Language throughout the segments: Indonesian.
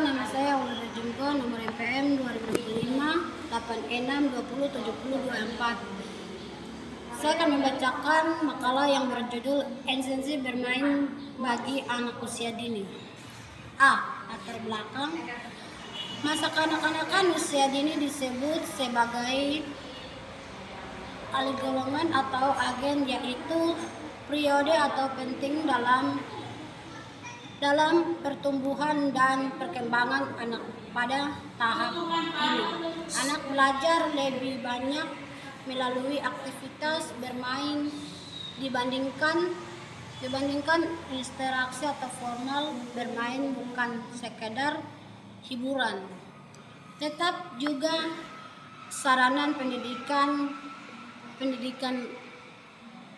Perkenalkan, nama saya Aulada Jungko, nomor MPM 2005 86207024. Saya akan membacakan makalah yang berjudul Esensi Bermain bagi Anak Usia Dini. A. Latar belakang. Masa kanak-kanakan usia dini disebut sebagai golongan atau agen, yaitu periode atau penting dalam pertumbuhan dan perkembangan anak. Pada tahap ini, anak belajar lebih banyak melalui aktivitas bermain dibandingkan interaksi atau formal. Bermain bukan sekedar hiburan, tetap juga sarana pendidikan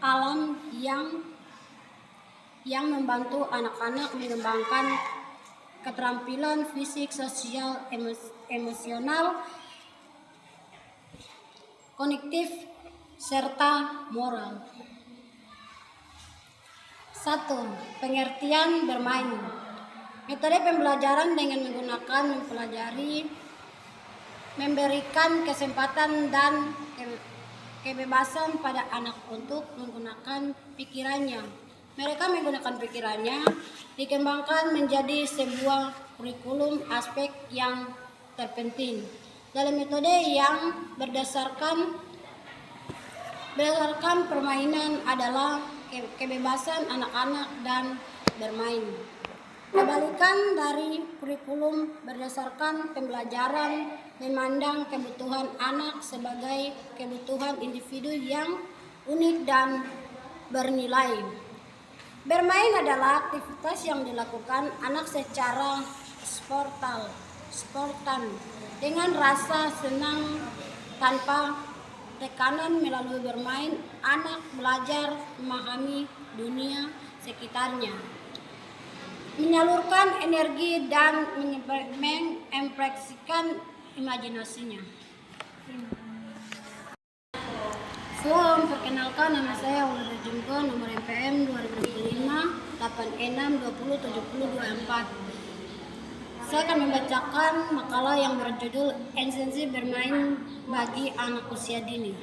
alam yang membantu anak-anak mengembangkan keterampilan fisik, sosial, emosional, kognitif, serta moral. 1. Pengertian bermain. Metode pembelajaran dengan menggunakan mempelajari, memberikan kesempatan dan kebebasan pada anak untuk menggunakan pikirannya. Mereka menggunakan pikirannya dikembangkan menjadi sebuah kurikulum. Aspek yang terpenting dalam metode yang berdasarkan permainan adalah kebebasan anak-anak dan bermain. Kebalikan dari kurikulum berdasarkan pembelajaran memandang kebutuhan anak sebagai kebutuhan individu yang unik dan bernilai. Bermain adalah aktivitas yang dilakukan anak secara spontan dengan rasa senang tanpa tekanan. Melalui bermain, anak belajar memahami dunia sekitarnya, menyalurkan energi dan mengekspresikan imajinasinya. Perkenalkan, nama saya Aulada Jungko, nomor MPM 2005 86207024. Saya akan membacakan makalah yang berjudul Esensi Bermain bagi Anak Usia Dini.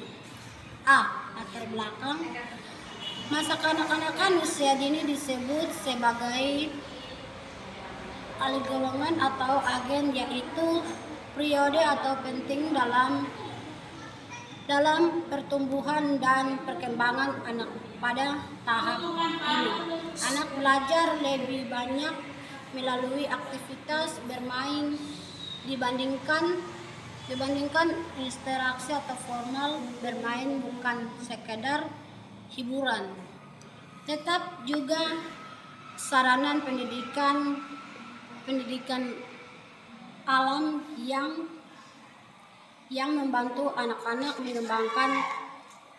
A. Latar belakang. Masa kanak-kanakan usia dini disebut sebagai golongan atau agen, yaitu periode atau penting dalam pertumbuhan dan perkembangan anak. Pada tahap ini, anak belajar lebih banyak melalui aktivitas bermain dibandingkan interaksi atau formal. Bermain bukan sekedar hiburan, tetap juga sarana pendidikan alam yang membantu anak-anak mengembangkan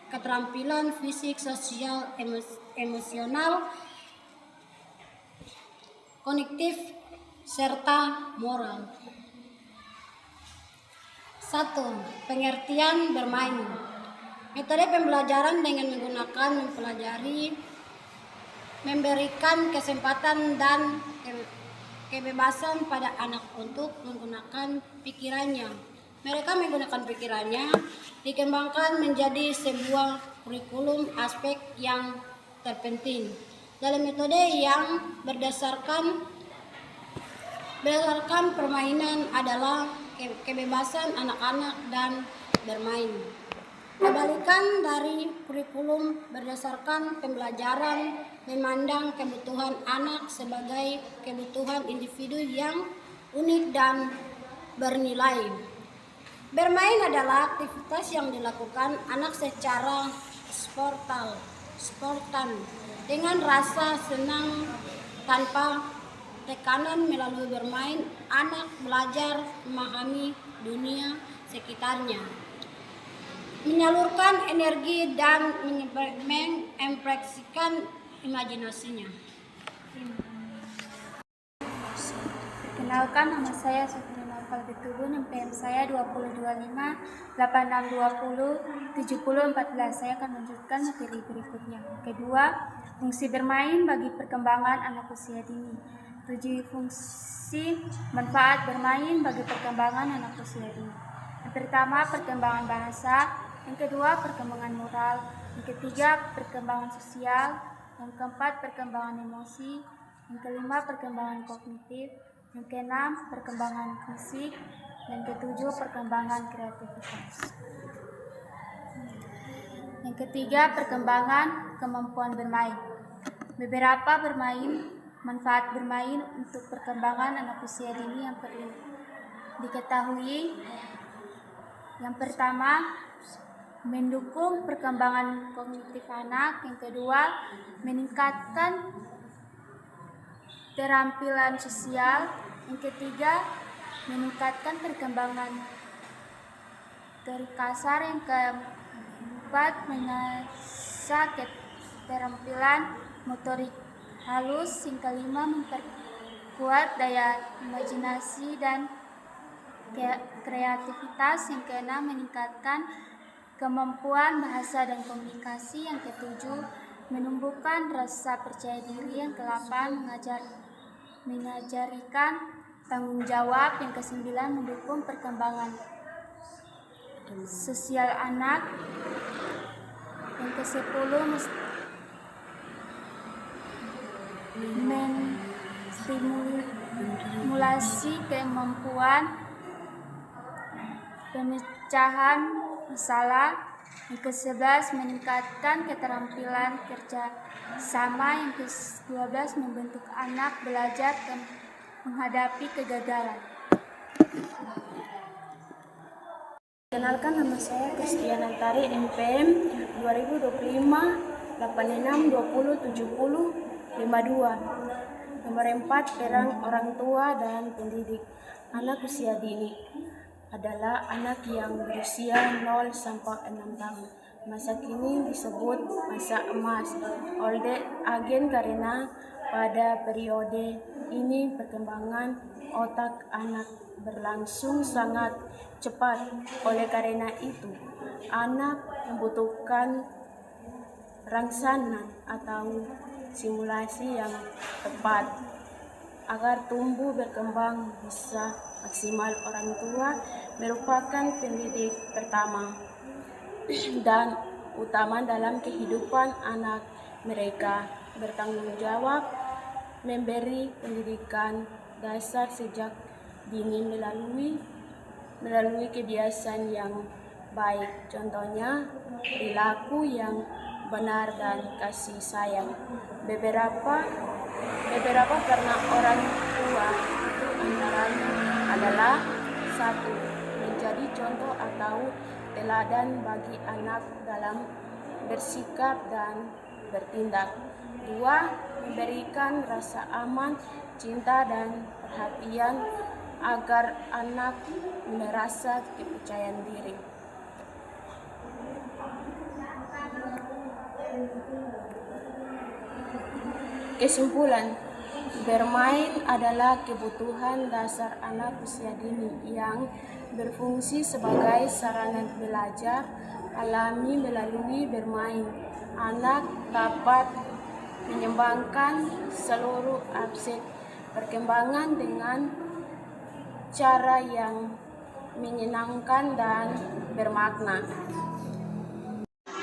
keterampilan fisik, sosial, emosional, kognitif, serta moral. 1. Pengertian bermain. Metode pembelajaran dengan menggunakan mempelajari, memberikan kesempatan dan kebebasan pada anak untuk menggunakan pikirannya. Mereka menggunakan pikirannya dikembangkan menjadi sebuah kurikulum. Aspek yang terpenting dalam metode yang berdasarkan permainan adalah kebebasan anak-anak dan bermain. Kebalikan dari kurikulum berdasarkan pembelajaran memandang kebutuhan anak sebagai kebutuhan individu yang unik dan bernilai. Bermain adalah aktivitas yang dilakukan anak secara spontan dengan rasa senang tanpa tekanan. Melalui bermain, anak belajar memahami dunia sekitarnya, menyalurkan energi dan mengekspresikan imajinasinya. Perkenalkan, nama saya Sufri Naufal Betubun, MPM saya 2025-86207014. Saya akan melanjutkan materi berikutnya. Kedua, fungsi bermain bagi perkembangan anak usia dini. 7 fungsi manfaat bermain bagi perkembangan anak usia dini. Yang pertama, perkembangan bahasa. Yang kedua, perkembangan moral. Yang ketiga, perkembangan sosial. Yang keempat, perkembangan emosi. Yang kelima, perkembangan kognitif. Yang keenam, perkembangan fisik. Yang ketujuh, perkembangan kreativitas. Yang ketiga, perkembangan kemampuan bermain. Beberapa manfaat bermain untuk perkembangan anak usia dini yang perlu diketahui. Yang pertama, mendukung perkembangan kognitif anak. Yang kedua, meningkatkan keterampilan sosial. Yang ketiga, meningkatkan perkembangan teori kasar. Yang keempat, mengasah keterampilan motorik halus. Yang kelima, memperkuat daya imajinasi dan kreativitas. Yang keenam, meningkatkan kemampuan bahasa dan komunikasi. Yang ketujuh, menumbuhkan rasa percaya diri. Yang kedelapan, mengajarikan tanggung jawab. Yang kesembilan, mendukung perkembangan sosial anak. Yang kesepuluh, menstimulasi kemampuan pemecahan masalah. Yang ke-11, meningkatkan keterampilan kerja sama. Yang ke-12, membentuk anak belajar dan menghadapi kegagalan. Kenalkan, nama saya Kristiana Antari, NPM 2025 86 20 70 52. Nomor 4, peran orang tua dan pendidik. Anak usia dini adalah anak yang berusia 0 sampai 6 tahun. Masa kini disebut masa emas oleh agen karena pada periode ini perkembangan otak anak berlangsung sangat cepat. Oleh karena itu, anak membutuhkan rangsangan atau simulasi yang tepat agar tumbuh berkembang bisa maksimal. Orang tua merupakan pendidik pertama dan utama dalam kehidupan anak. Mereka bertanggung jawab memberi pendidikan dasar sejak dini melalui kebiasaan yang baik, contohnya perilaku yang benar dan kasih sayang. Beberapa karena orang tua itu antaranya adalah: 1. Menjadi contoh atau teladan bagi anak dalam bersikap dan bertindak. 2. Memberikan rasa aman, cinta dan perhatian agar anak merasa kepercayaan diri. Kesimpulan, bermain adalah kebutuhan dasar anak usia dini yang berfungsi sebagai sarana belajar alami. Melalui bermain, anak dapat mengembangkan seluruh aspek perkembangan dengan cara yang menyenangkan dan bermakna.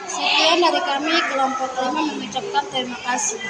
Sekian dari kami, kelompok 5 mengucapkan terima kasih.